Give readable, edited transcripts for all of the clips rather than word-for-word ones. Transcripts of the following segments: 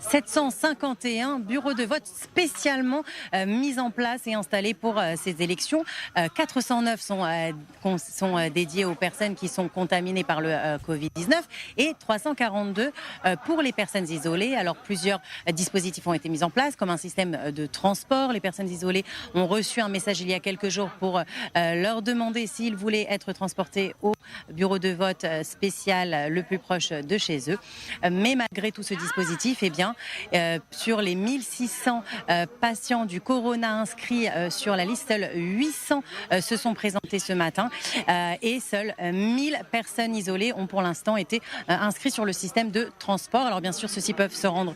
751 bureaux de vote spécialement mis en place et installés pour ces élections. 409 sont dédiés aux personnes qui sont contaminées par le Covid-19 et 342 pour les personnes isolées. Alors plusieurs dispositifs ont été mis en place comme un système de transport. Les personnes isolées ont reçu un message il y a quelques jours pour leur demander s'ils voulaient être transportés au bureau de vote spécial le plus proche de chez eux. Mais malgré tout ce dispositif, eh bien, sur les 1600 patients du Corona inscrits sur la liste, seuls 800 se sont présentés ce matin et seules 1000 personnes isolées ont pour l'instant été inscrites sur le système de transport. Alors bien sûr, ceux-ci peuvent se rendre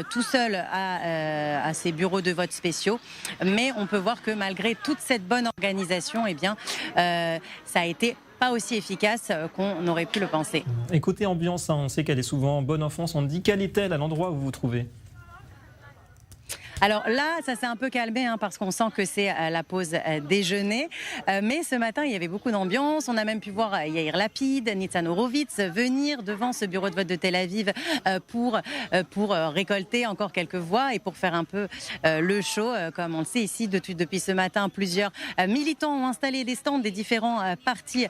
tout seuls à ces bureaux de vote spéciaux, mais on peut voir que malgré toute cette bonne organisation, eh bien, ça a été pas aussi efficace qu'on aurait pu le penser. Et côté ambiance, on sait qu'elle est souvent bonne enfance. On dit quelle est-elle à l'endroit où vous vous trouvez ? Alors là, ça s'est un peu calmé parce qu'on sent que c'est la pause déjeuner. Mais ce matin, il y avait beaucoup d'ambiance. On a même pu voir Yair Lapid, Nitzan Horowitz venir devant ce bureau de vote de Tel Aviv pour récolter encore quelques voix et pour faire un peu le show. Comme on le sait ici, depuis ce matin, plusieurs militants ont installé des stands des différents partis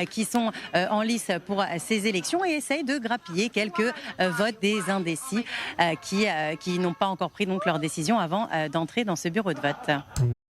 qui sont en lice pour ces élections et essayent de grappiller quelques votes des indécis qui n'ont pas encore pris donc leur décision avant d'entrer dans ce bureau de vote.